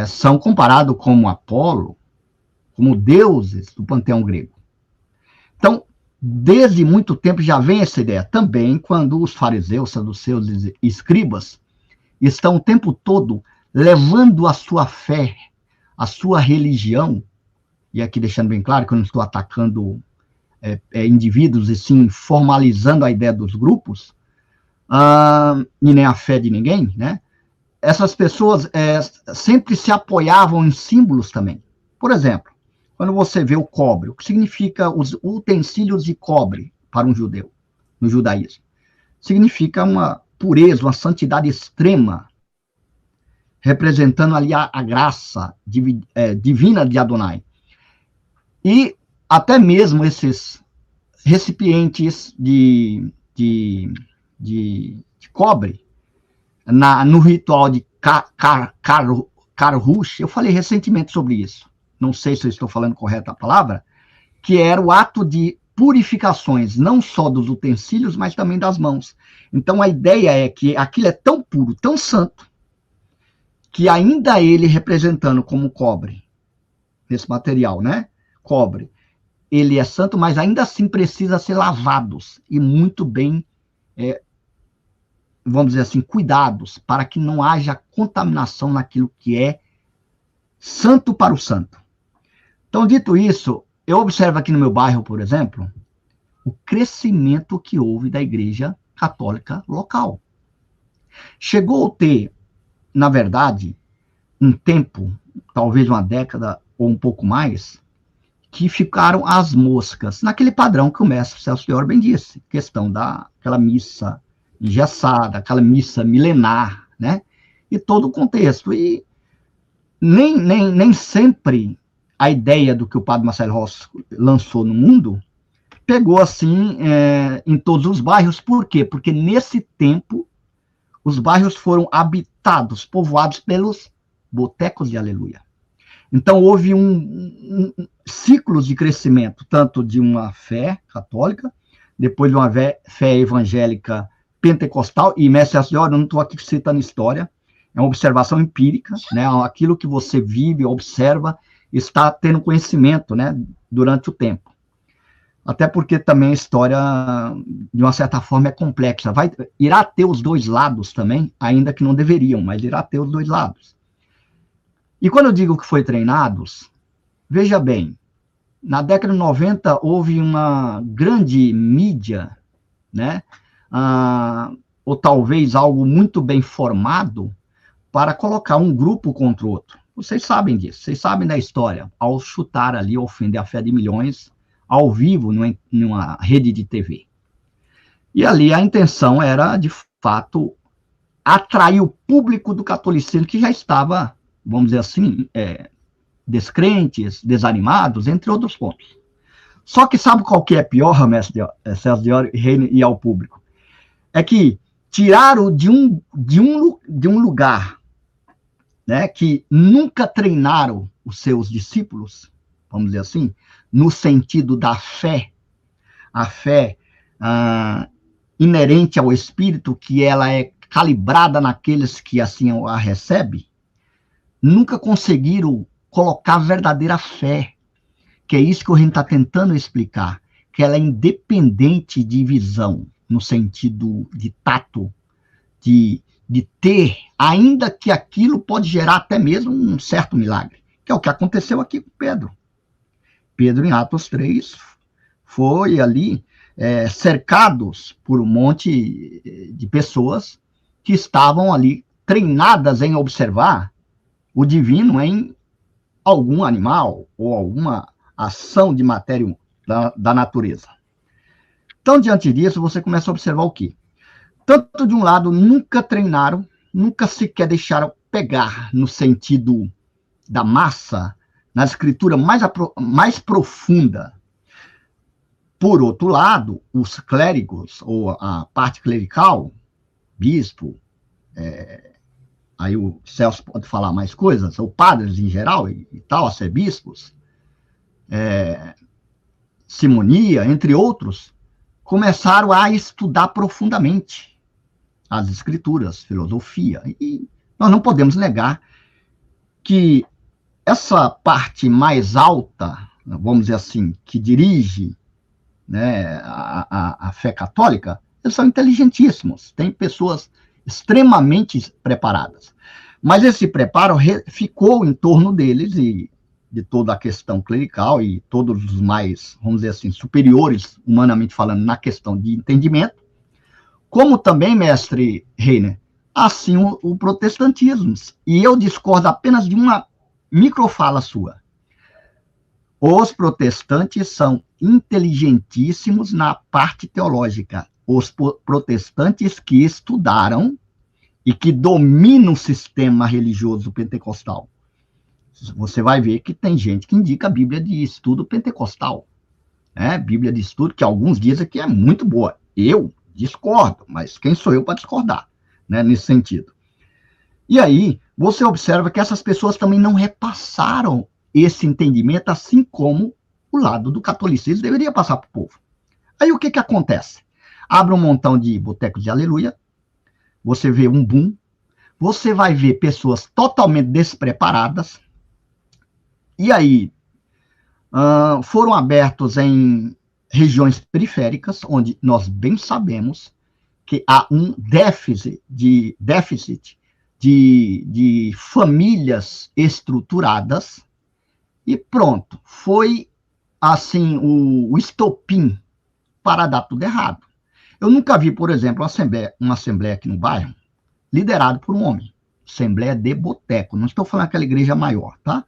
são comparados como Apolo, como deuses do panteão grego. Então, desde muito tempo já vem essa ideia. Também quando os fariseus, saduceus e escribas estão o tempo todo levando a sua fé, a sua religião, e aqui deixando bem claro que eu não estou atacando indivíduos, e sim formalizando a ideia dos grupos, e nem a fé de ninguém, né? Essas pessoas sempre se apoiavam em símbolos também. Por exemplo, quando você vê o cobre, o que significa os utensílios de cobre para um judeu, no judaísmo? Significa uma pureza, uma santidade extrema, representando ali a graça divina de Adonai. E até mesmo esses recipientes de cobre, no ritual de Karhush, eu falei recentemente sobre isso, não sei se eu estou falando correta a palavra, que era o ato de purificações, não só dos utensílios, mas também das mãos. Então a ideia é que aquilo é tão puro, tão santo, que ainda ele representando como cobre, nesse material, né? Cobre, ele é santo, mas ainda assim precisa ser lavados e muito bem, vamos dizer assim, cuidados, para que não haja contaminação naquilo que é santo para o santo. Então, dito isso, eu observo aqui no meu bairro, por exemplo, o crescimento que houve da igreja católica local. Chegou a ter, na verdade, um tempo, talvez uma década ou um pouco mais, que ficaram as moscas, naquele padrão que o mestre Celso de Oro bem disse, questão daquela missa engessada, aquela missa milenar, né? E todo o contexto. E nem sempre a ideia do que o padre Marcelo Rossi lançou no mundo pegou assim em todos os bairros. Por quê? Porque nesse tempo os bairros foram habitados, povoados pelos botecos de aleluia. Então houve ciclos de crescimento, tanto de uma fé católica, depois de uma fé evangélica pentecostal, e mestre Celso de Oro, eu não estou aqui citando história, é uma observação empírica, né? Aquilo que você vive, observa, está tendo conhecimento, né, durante o tempo. Até porque também a história, de uma certa forma, é complexa. Irá ter os dois lados também, ainda que não deveriam, mas irá ter os dois lados. E quando eu digo que foi treinados, veja bem, na década de 90 houve uma grande mídia, né, ou talvez algo muito bem formado, para colocar um grupo contra o outro. Vocês sabem disso, vocês sabem da história, ao chutar ali, ofender a fé de milhões, ao vivo, numa rede de TV. E ali a intenção era, de fato, atrair o público do catolicismo, que já estava, vamos dizer assim, descrentes, desanimados, entre outros pontos. Só que sabe qual que é pior, mestre Celso de Reine e ao público? É que tiraram de um lugar, né, que nunca treinaram os seus discípulos, vamos dizer assim, no sentido da fé, a fé inerente ao Espírito, que ela é calibrada naqueles que assim a recebem, nunca conseguiram colocar verdadeira fé, que é isso que a gente está tentando explicar, que ela é independente de visão, no sentido de tato, de ter, ainda que aquilo pode gerar até mesmo um certo milagre, que é o que aconteceu aqui com Pedro. Pedro, em Atos 3, foi ali cercados por um monte de pessoas que estavam ali treinadas em observar o divino em algum animal ou alguma ação de matéria da natureza. Então, diante disso, você começa a observar o quê? Tanto de um lado, nunca treinaram, nunca sequer deixaram pegar no sentido da massa, na escritura mais profunda. Por outro lado, os clérigos, ou a parte clerical, bispo, aí o Celso pode falar mais coisas, ou padres em geral e tal, arcebispos, simonia, entre outros, começaram a estudar profundamente as escrituras, filosofia, e nós não podemos negar que essa parte mais alta, vamos dizer assim, que dirige, né, a fé católica, eles são inteligentíssimos, tem pessoas extremamente preparadas. Mas esse preparo ficou em torno deles e de toda a questão clerical e todos os mais, vamos dizer assim, superiores, humanamente falando, na questão de entendimento, como também, mestre Reiner, assim o protestantismo. E eu discordo apenas de uma microfala sua. Os protestantes são inteligentíssimos na parte teológica. Os protestantes que estudaram e que dominam o sistema religioso pentecostal. Você vai ver que tem gente que indica a Bíblia de estudo pentecostal. Bíblia de estudo que alguns dizem que é muito boa. Eu discordo, mas quem sou eu para discordar, né, nesse sentido? E aí, você observa que essas pessoas também não repassaram esse entendimento, assim como o lado do catolicismo deveria passar para o povo. Aí o que acontece? Abre um montão de botecos de aleluia, você vê um boom, você vai ver pessoas totalmente despreparadas, e aí foram abertos em regiões periféricas, onde nós bem sabemos que há um déficit de famílias estruturadas, e pronto, foi assim o estopim para dar tudo errado. Eu nunca vi, por exemplo, uma assembleia aqui no bairro, liderada por um homem, assembleia de boteco, não estou falando aquela igreja maior, tá?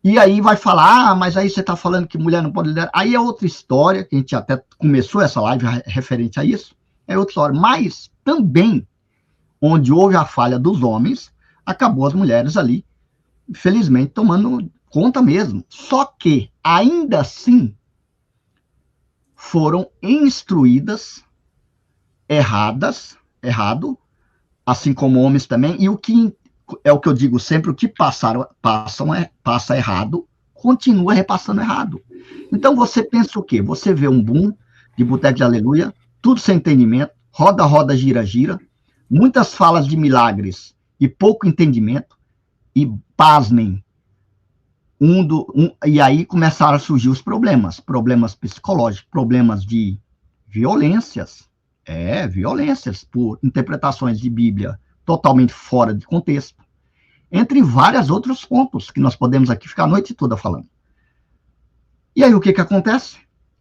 E aí vai falar, mas aí você está falando que mulher não pode liderar. Aí é outra história, que a gente até começou essa live referente a isso, é outra história. Mas também, onde houve a falha dos homens, acabou as mulheres ali, infelizmente, tomando conta mesmo. Só que, ainda assim, foram instruídas errado, assim como homens também, e o que é o que eu digo sempre, o que passa errado, continua repassando errado. Então você pensa o quê? Você vê um boom de boteco de aleluia, tudo sem entendimento, roda, gira, muitas falas de milagres e pouco entendimento, e pasmem, e aí começaram a surgir os problemas psicológicos, problemas de violências por interpretações de Bíblia totalmente fora de contexto, entre vários outros pontos que nós podemos aqui ficar a noite toda falando. E aí o que acontece?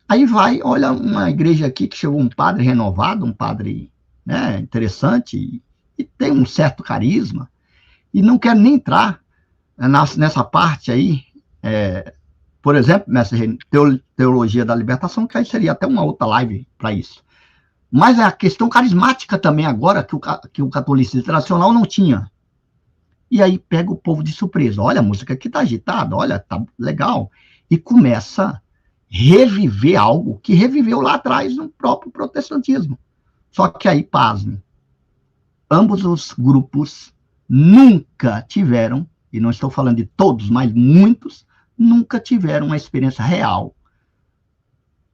Aí olha uma igreja aqui que chegou um padre renovado, um padre, né, interessante, e tem um certo carisma, e não quer nem entrar nessa parte aí, por exemplo, nessa teologia da libertação, que aí seria até uma outra live para isso. Mas é a questão carismática também agora, que o catolicismo tradicional não tinha. E aí pega o povo de surpresa. Olha, a música aqui tá agitada, olha, tá legal. E começa a reviver algo que reviveu lá atrás no próprio protestantismo. Só que aí, pasme, ambos os grupos nunca tiveram, e não estou falando de todos, mas muitos, nunca tiveram uma experiência real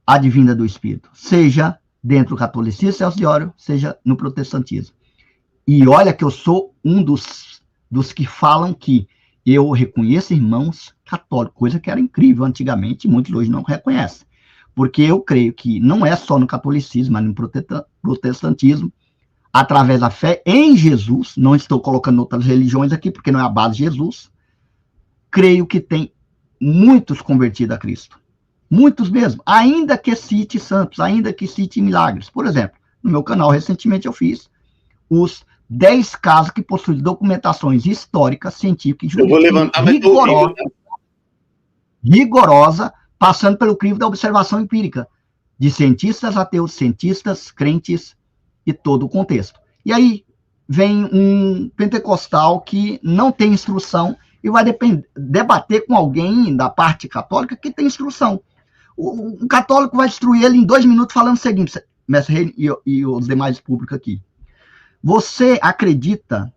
advinda do Espírito, seja dentro do catolicismo Celso de Ório, seja no protestantismo. E olha que eu sou um dos que falam que eu reconheço irmãos católicos, coisa que era incrível antigamente, muitos hoje não reconhecem. Porque eu creio que não é só no catolicismo, mas no protestantismo, através da fé em Jesus, não estou colocando outras religiões aqui, porque não é a base de Jesus, creio que tem muitos convertidos a Cristo. Muitos mesmo, ainda que cite santos, ainda que cite milagres. Por exemplo, no meu canal, recentemente eu fiz os 10 casos que possuem documentações históricas, científicas e jurídicas. Eu vou levantar, rigorosa, passando pelo crivo da observação empírica de cientistas ateus, cientistas crentes e todo o contexto. E aí vem um pentecostal que não tem instrução e vai debater com alguém da parte católica que tem instrução. Um católico vai destruir ele em 2 minutos falando o seguinte, mestre Reine e os demais públicos aqui. Você acredita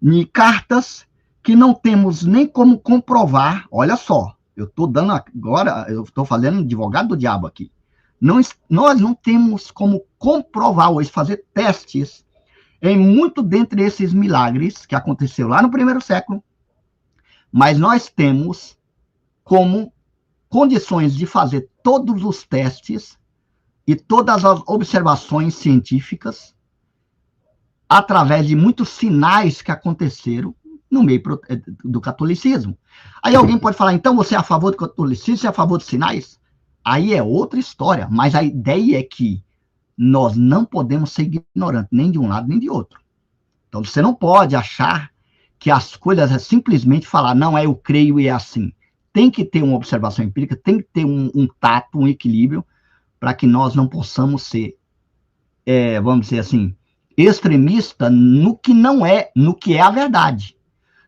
em cartas que não temos nem como comprovar? Olha só, eu estou dando agora, eu estou fazendo advogado do diabo aqui. Nós não temos como comprovar hoje, fazer testes em muito dentre esses milagres que aconteceu lá no primeiro século, mas nós temos como condições de fazer todos os testes e todas as observações científicas através de muitos sinais que aconteceram no meio do catolicismo. Aí alguém pode falar, então você é a favor do catolicismo, você é a favor dos sinais? Aí é outra história, mas a ideia é que nós não podemos ser ignorantes, nem de um lado nem de outro. Então você não pode achar que as coisas é simplesmente falar, não, eu creio e é assim. Tem que ter uma observação empírica, tem que ter um tato, um equilíbrio, para que nós não possamos ser, vamos dizer assim, extremista no que não é, no que é a verdade.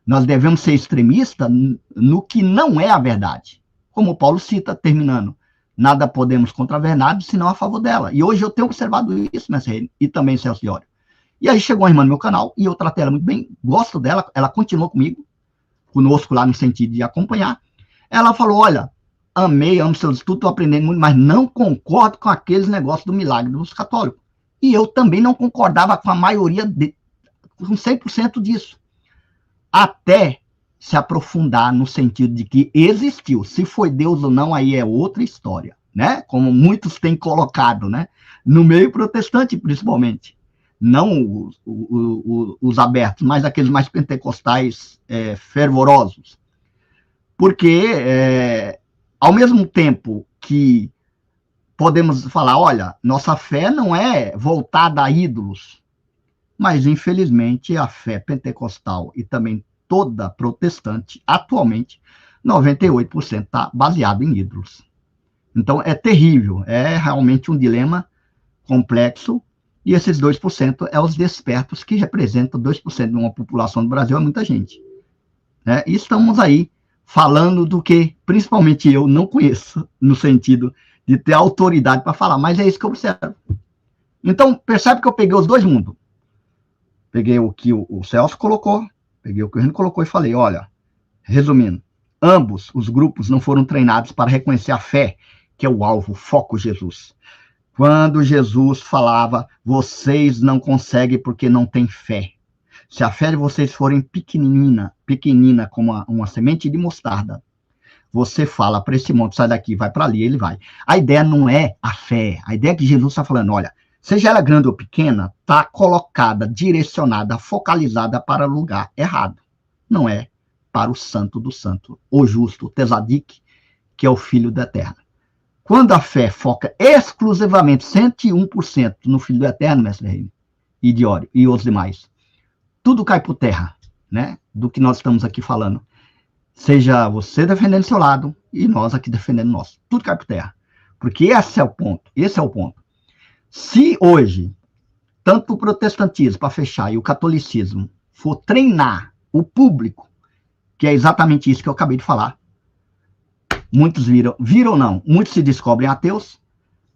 Nós devemos ser extremistas no que não é a verdade. Como Paulo cita, terminando, nada podemos contra a verdade, senão a favor dela. E hoje eu tenho observado isso, mestre, e também Celso de Ório. E aí chegou uma irmã no meu canal, e eu tratei ela muito bem, gosto dela, ela continuou conosco lá no sentido de acompanhar. Ela falou, olha, amo seus estudos, estou aprendendo muito, mas não concordo com aqueles negócios do milagre dos católicos. E eu também não concordava com a maioria, com 100% disso. Até se aprofundar no sentido de que existiu. Se foi Deus ou não, aí é outra história, né? Como muitos têm colocado, né? No meio protestante, principalmente. Não os abertos, mas aqueles mais pentecostais fervorosos. Porque, ao mesmo tempo que podemos falar, olha, nossa fé não é voltada a ídolos, mas, infelizmente, a fé pentecostal e também toda protestante, atualmente, 98% está baseado em ídolos. Então, é terrível, é realmente um dilema complexo, e esses 2% é os despertos, que representam 2% de uma população do Brasil, é muita gente. Né? E estamos aí falando do que, principalmente eu, não conheço, no sentido de ter autoridade para falar, mas é isso que eu observo. Então, percebe que eu peguei os dois mundos. Peguei o que o Celso colocou, peguei o que o Reino colocou e falei, olha, resumindo, ambos os grupos não foram treinados para reconhecer a fé, que é o alvo, o foco Jesus. Quando Jesus falava, vocês não conseguem porque não têm fé. Se a fé de vocês forem pequenina como uma semente de mostarda, você fala para esse monte, sai daqui, vai para ali, ele vai. A ideia não é a fé, a ideia é que Jesus está falando, olha, seja ela grande ou pequena, está colocada, direcionada, focalizada para o lugar errado. Não é para o santo do santo, o justo, o Tesadik, que é o Filho do Eterno. Quando a fé foca exclusivamente 101% no Filho do Eterno, mestre Reine, e de Ório, e os demais, tudo cai por terra, né? Do que nós estamos aqui falando. Seja você defendendo seu lado e nós aqui defendendo o nosso. Tudo cai por terra. Porque esse é o ponto. Se hoje, tanto o protestantismo, para fechar, e o catolicismo, for treinar o público, que é exatamente isso que eu acabei de falar. Muitos viram não, muitos se descobrem ateus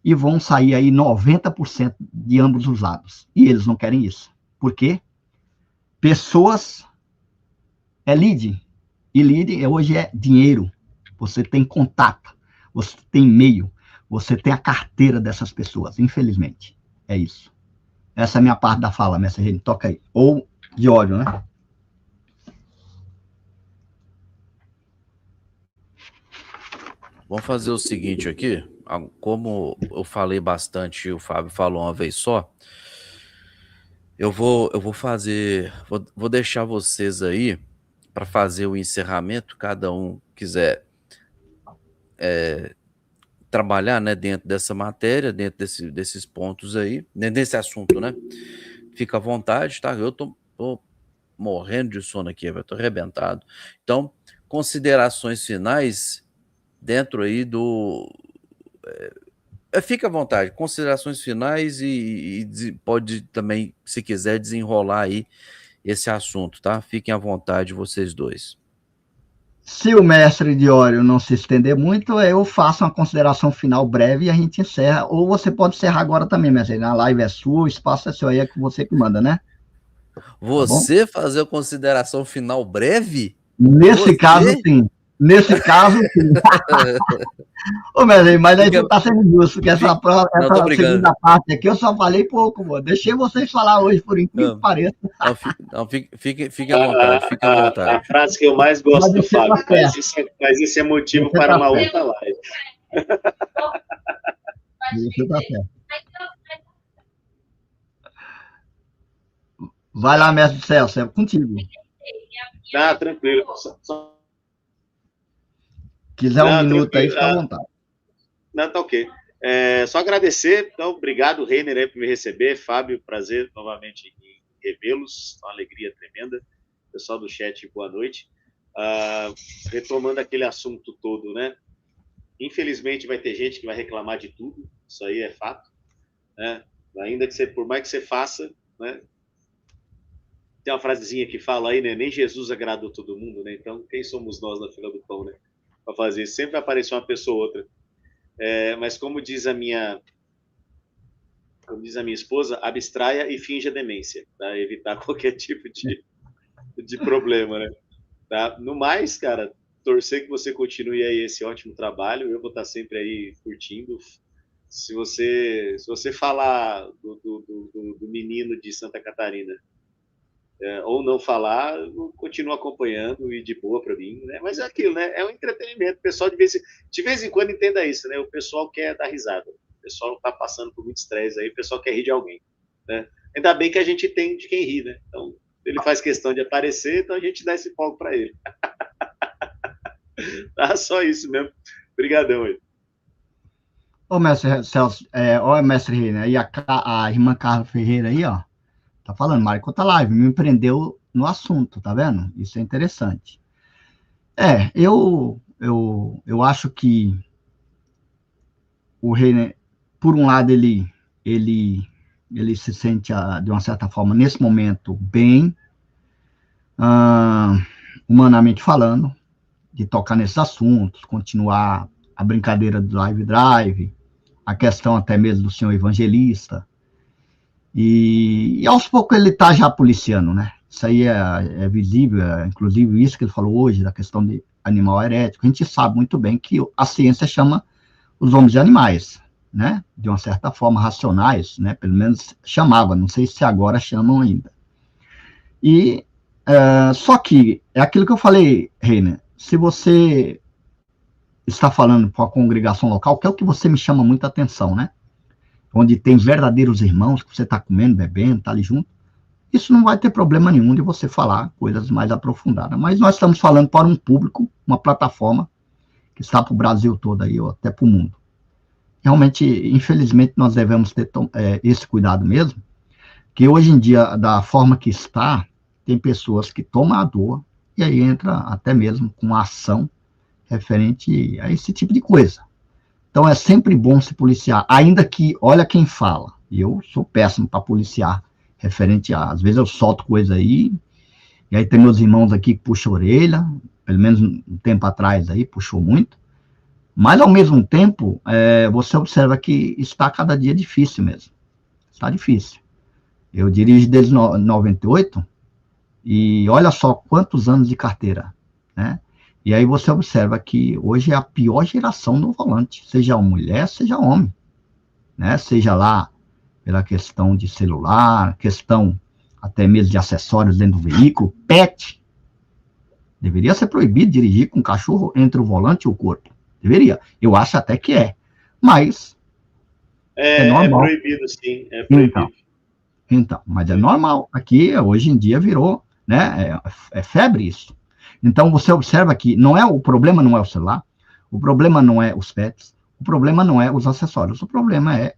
e vão sair aí 90% de ambos os lados. E eles não querem isso. Por quê? Pessoas é lead. E lead hoje é dinheiro. Você tem contato, você tem e-mail, você tem a carteira dessas pessoas, infelizmente. É isso. Essa é a minha parte da fala, mestre Reine. Toca aí. Ou de ódio, né? Vamos fazer o seguinte aqui. Como eu falei bastante e o Fábio falou uma vez só, eu vou fazer, vou deixar vocês aí para fazer o encerramento, cada um quiser trabalhar, né, dentro dessa matéria, dentro desses pontos aí, dentro desse assunto, né? Fica à vontade, tá? Eu tô morrendo de sono aqui, eu tô arrebentado. Então, considerações finais dentro aí do... fica à vontade, considerações finais e pode também, se quiser, desenrolar aí esse assunto, tá? Fiquem à vontade vocês dois. Se o mestre Diório não se estender muito, eu faço uma consideração final breve e a gente encerra. Ou você pode encerrar agora também, mestre. A live é sua, o espaço é seu aí, é que você que manda, né? Você fazer a consideração final breve? Nesse caso, sim. Nesse caso, sim. Ô, mestre, mas aí tu tá sendo justo, que essa segunda parte aqui eu só falei pouco, mano. Deixei vocês falar hoje, por incrível que pareça. Não, fique à vontade, fique à vontade. A frase que eu mais gosto do Fábio, mas isso é motivo para uma outra live. Você tá certo. Vai lá, mestre Celso, é contigo. Ah, tranquilo. Quiser um minuto aí, fica à vontade. Não, tá ok. Só agradecer, então, obrigado, Reiner, aí, por me receber. Fábio, prazer novamente em revê-los, uma alegria tremenda. Pessoal do chat, boa noite. Retomando aquele assunto todo, né? Infelizmente vai ter gente que vai reclamar de tudo, isso aí é fato, né? Ainda que você, por mais que você faça, né? Tem uma frasezinha que fala aí, né? Nem Jesus agradou todo mundo, né? Então, quem somos nós na fila do pão, né? Para fazer isso, sempre vai aparecer uma pessoa ou outra. Mas como diz a minha esposa, abstraia e finja demência, para evitar qualquer tipo de problema, né? Tá? No mais, cara, torcer que você continue aí esse ótimo trabalho, eu vou estar sempre aí curtindo. Se você falar do menino de Santa Catarina, ou não falar, eu continuo acompanhando e de boa para mim, né? Mas é aquilo, né? É um entretenimento. O pessoal de vez em quando entenda isso, né? O pessoal quer dar risada. O pessoal está passando por muito estresse aí, o pessoal quer rir de alguém, né? Ainda bem que a gente tem de quem rir, né? Então, ele faz questão de aparecer, então a gente dá esse palco para ele. Tá, só isso mesmo. Obrigadão aí. Ô, mestre Celso, mestre Reina, aí a irmã Carla Ferreira aí, ó, tá falando, Maricota Live, me prendeu no assunto, tá vendo? Isso é interessante. Eu acho que o Reina, por um lado, ele se sente, de uma certa forma, nesse momento, bem, humanamente falando, de tocar nesses assuntos, continuar a brincadeira do Live Drive, a questão até mesmo do senhor evangelista, e aos poucos ele está já policiando, né? Isso aí é visível, inclusive isso que ele falou hoje, da questão de animal herético. A gente sabe muito bem que a ciência chama os homens de animais, né? De uma certa forma, racionais, né? Pelo menos chamava, não sei se agora chamam ainda. Só que, é aquilo que eu falei, Reina, se você está falando para a congregação local, que é o que você me chama muita atenção, né? Onde tem verdadeiros irmãos, que você está comendo, bebendo, está ali junto, isso não vai ter problema nenhum de você falar coisas mais aprofundadas. Mas nós estamos falando para um público, uma plataforma que está para o Brasil todo aí, ou até para o mundo. Realmente, infelizmente, nós devemos ter esse cuidado mesmo, que hoje em dia, da forma que está, tem pessoas que tomam a dor, e aí entra até mesmo com ação referente a esse tipo de coisa. Então é sempre bom se policiar, ainda que, olha quem fala, eu sou péssimo para policiar, referente a, às vezes eu solto coisa aí, E aí tem meus irmãos aqui que puxam a orelha, pelo menos um tempo atrás aí, puxou muito. Mas, ao mesmo tempo, você observa que está cada dia difícil mesmo. Está difícil. Eu dirijo desde 98 e olha só quantos anos de carteira, né? E aí você observa que hoje é a pior geração no volante, seja mulher, seja homem, né? Seja lá pela questão de celular, questão até mesmo de acessórios dentro do veículo, pet. Deveria ser proibido dirigir com cachorro entre o volante e o corpo. Deveria. Eu acho até que é. Mas é normal. É proibido, sim. É proibido. Então, mas é normal. Aqui, hoje em dia, virou, né? É febre isso. Então, você observa que o problema não é o celular, o problema não é os pets, o problema não é os acessórios, o problema é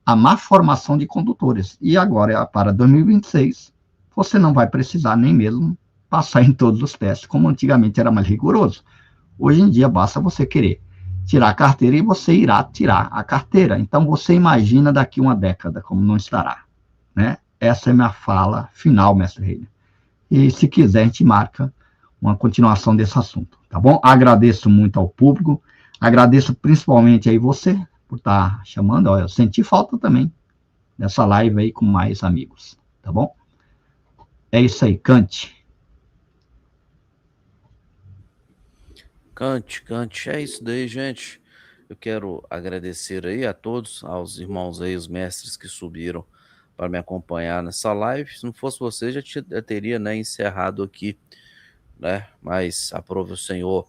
a má formação de condutores. E agora, para 2026, você não vai precisar nem mesmo passar em todos os testes, como antigamente era mais rigoroso. Hoje em dia, basta você querer tirar a carteira e você irá tirar a carteira. Então, você imagina daqui uma década como não estará, né? Essa é minha fala final, mestre Reina. E se quiser, a gente marca uma continuação desse assunto, tá bom? Agradeço muito ao público, agradeço principalmente aí você por estar chamando, ó, eu senti falta também dessa live aí com mais amigos, tá bom? É isso aí, cante. Cante, é isso daí, gente. Eu quero agradecer aí a todos, aos irmãos aí, os mestres que subiram para me acompanhar nessa live. Se não fosse você, já teria, né, encerrado aqui, né? Mas aprove o Senhor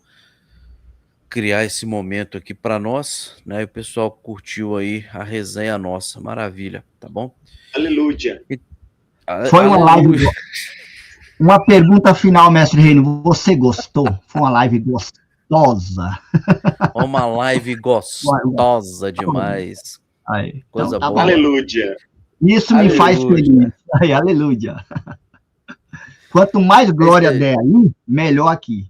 criar esse momento aqui para nós, né? E o pessoal curtiu aí a resenha nossa, maravilha, tá bom? Aleluia. Foi uma live. Uma pergunta final, mestre Reino. Você gostou? Foi uma live gostosa. Uma live gostosa demais. Aí, coisa então, boa. Aleluia. Isso me faz feliz. Aí, aleluia. Quanto mais glória der aí, melhor aqui.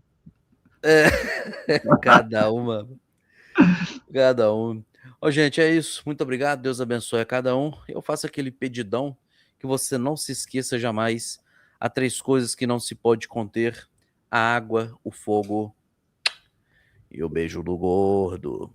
Cada uma. Cada um. Gente, é isso. Muito obrigado. Deus abençoe a cada um. Eu faço aquele pedidão que você não se esqueça jamais. Há 3 coisas que não se pode conter: a água, o fogo e o beijo do gordo.